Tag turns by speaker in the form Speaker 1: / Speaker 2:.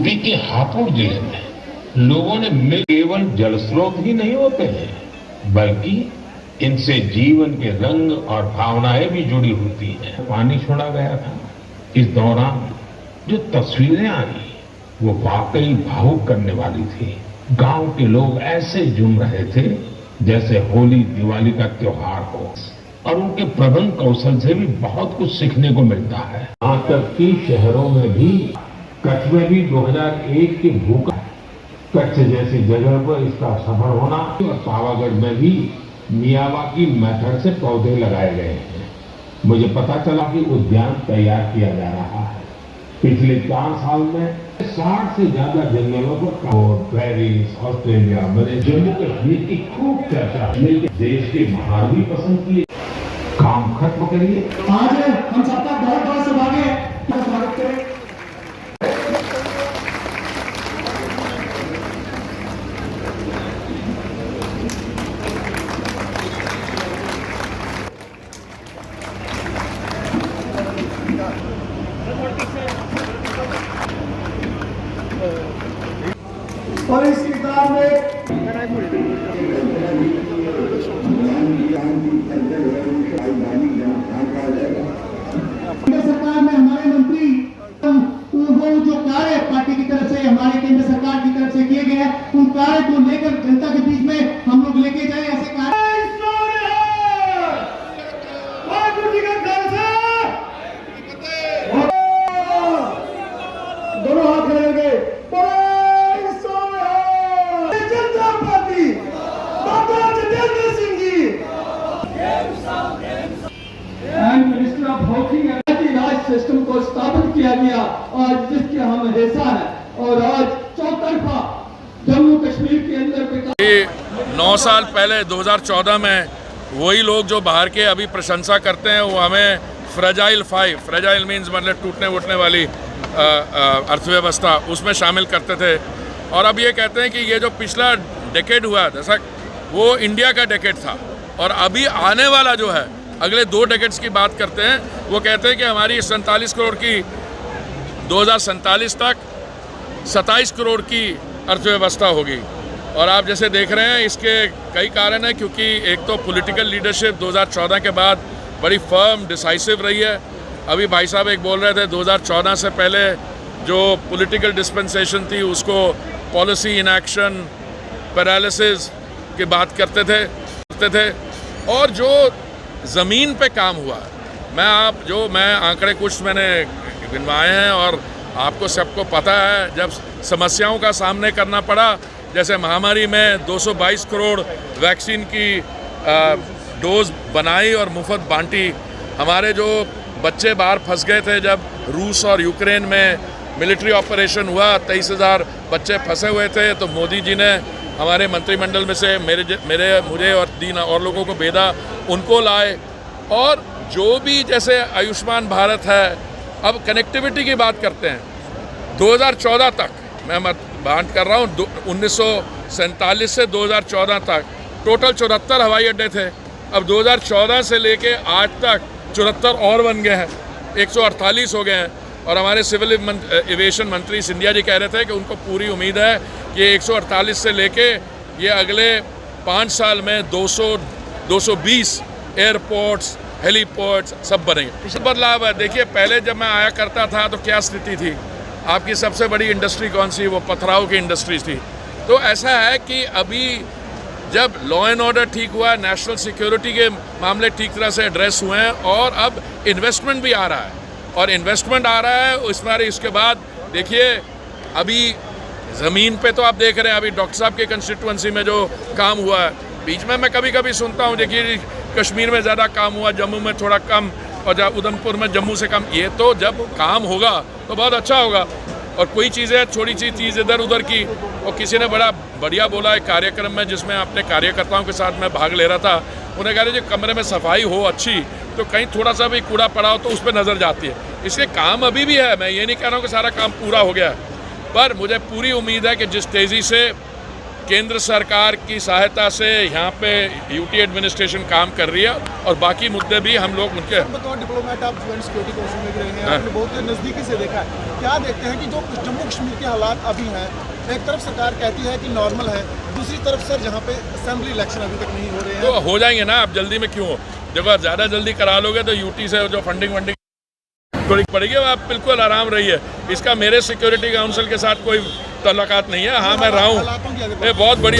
Speaker 1: UP के हापुड़ जिले में लोगों ने केवल जल स्रोत ही नहीं होते हैं, बल्कि इनसे जीवन के रंग और भावनाएं भी जुड़ी होती हैं। पानी छोड़ा गया था, इस दौरान जो तस्वीरें आई वो वाकई भावुक करने वाली थी। गांव के लोग ऐसे झूम रहे थे जैसे होली दिवाली का त्योहार हो, और उनके प्रबंध कौशल से भी बहुत कुछ सीखने को मिलता है। यहाँ तक कि शहरों में भी, कच्छ में भी 2001 के भूकंप, कच्छ जैसी जगह पर इसका सफल होना, और पावागढ़ में भी मियावाकी मेथड से पौधे लगाए गए हैं। मुझे पता चला कि उद्यान तैयार किया जा रहा है। पिछले 4 साल में 60 से ज्यादा जंगलों पर, और पेरिस, ऑस्ट्रेलिया, मैंने जम्मू कश्मीर की खूब चर्चा, देश के महान भी पसंद किए। काम खत्म करिए।
Speaker 2: आज हम सबका बहुत बहुत सौभाग्य स्वागत करें। और इस किताब में सरकार में हमारे मंत्री वो जो कार्य पार्टी की तरफ से, हमारे केंद्र सरकार की तरफ से किए गए हैं, उन कार्य को लेकर जनता के बीच में हम लोग लेके जाए। ऐसे कार्य दोनों हाथ खड़े हो गए। Janata party doctor Jitendra Singh ji and minister of housing Raj system को स्थापित किया गया, और जिसके हम हिस्सा है। और आज चौतरफा जम्मू कश्मीर के अंदर
Speaker 3: 9 साल पहले 2014 में वही लोग जो बाहर के अभी प्रशंसा करते हैं, वो हमें फ्रेजाइल 5, फ्रेजाइल मीन्स मतलब टूटने वूटने वाली अर्थव्यवस्था, उसमें शामिल करते थे। और अब ये कहते हैं कि ये जो पिछला डेकेड हुआ दशक, वो इंडिया का डेकेड था, और अभी आने वाला जो है अगले 2 डेकेड्स की बात करते हैं। वो कहते हैं कि हमारी 47 करोड़ की 2047 तक 27 करोड़ की अर्थव्यवस्था होगी। और आप जैसे देख रहे हैं, इसके कई कारण हैं, क्योंकि एक तो पॉलिटिकल लीडरशिप 2014 के बाद बड़ी फर्म डिसाइसिव रही है। अभी भाई साहब एक बोल रहे थे 2014 से पहले जो पॉलिटिकल डिस्पेंसेशन थी उसको पॉलिसी इनएक्शन, पैरालिसिस की बात करते थे। और जो ज़मीन पे काम हुआ, मैं आंकड़े कुछ मैंने गिनवाए हैं, और आपको सबको पता है, जब समस्याओं का सामने करना पड़ा, जैसे महामारी में 222 करोड़ वैक्सीन की डोज बनाई और मुफ्त बांटी। हमारे जो बच्चे बाहर फंस गए थे जब रूस और यूक्रेन में मिलिट्री ऑपरेशन हुआ, 23,000 बच्चे फंसे हुए थे, तो मोदी जी ने हमारे मंत्रिमंडल में से मुझे और 3 और लोगों को भेजा, उनको लाए। और जो भी जैसे आयुष्मान भारत है, अब कनेक्टिविटी की बात करते हैं, 2014 तक मैं बात कर रहा हूँ, 1947 से 2014 तक टोटल 74 हवाई अड्डे थे। अब 2014 से लेके आज तक 74 और बन गए हैं, 148 हो गए हैं। और हमारे सिविल एविएशन मंत्री सिंधिया जी कह रहे थे कि उनको पूरी उम्मीद है कि 148 से लेके ये अगले 5 साल में 220 एयरपोर्ट्स, हेलीपोर्ट्स सब बनेंगे। बदलाव है। देखिए, पहले जब मैं आया करता था तो क्या स्थिति थी, आपकी सबसे बड़ी इंडस्ट्री कौन सी, वो पथराव की इंडस्ट्री थी। तो ऐसा है कि अभी जब लॉ एंड ऑर्डर ठीक हुआ, नेशनल सिक्योरिटी के मामले ठीक तरह से एड्रेस हुए हैं, और अब इन्वेस्टमेंट भी आ रहा है, और इन्वेस्टमेंट आ रहा है इसके बाद देखिए, अभी ज़मीन पे तो आप देख रहे हैं, अभी डॉक्टर साहब के कंस्टिट्यूंसी में जो काम हुआ है, बीच में मैं कभी कभी सुनता हूँ, देखिए कश्मीर में ज़्यादा काम हुआ, जम्मू में थोड़ा कम, और उधमपुर में जम्मू से कम। ये तो जब काम होगा तो बहुत अच्छा होगा। और कोई चीज़ें, छोटी सी चीज़ इधर उधर की, और किसी ने बड़ा बढ़िया बोला एक कार्यक्रम में, जिसमें अपने कार्यकर्ताओं के साथ मैं भाग ले रहा था, उन्हें कह रहे जो कमरे में सफाई हो अच्छी, तो कहीं थोड़ा सा भी कूड़ा पड़ा हो तो उस पर नज़र जाती है। इसलिए काम अभी भी है, मैं ये नहीं कह रहा हूँ कि सारा काम पूरा हो गया है, पर मुझे पूरी उम्मीद है कि जिस तेज़ी से केंद्र सरकार की सहायता से यहाँ पे यूटी एडमिनिस्ट्रेशन काम कर रही है और बाकी मुद्दे भी हम लोग उनके
Speaker 4: बतौर डिप्लोमेट आप UN सिक्योरिटी काउंसिल में भी रहे हैं, आपने बहुत नज़दीकी से देखा है। क्या देखते हैं कि जो जम्मू कश्मीर के हालात अभी हैं, एक तरफ सरकार कहती है कि नॉर्मल है, दूसरी तरफ सर जहाँ पे असेंबली इलेक्शन अभी तक नहीं हो रहे हैं।
Speaker 3: तो हो जाएंगे ना, आप जल्दी में क्यों हो? देखो ज़्यादा जल्दी करा लोगे तो यूटी से जो फंडिंग थोड़ी पड़ेगी, आप बिल्कुल आराम रहिए। इसका मेरे सिक्योरिटी काउंसिल के साथ कोई तल्लुकात नहीं है। हाँ मैं रहा हूँ, ये बहुत बड़ी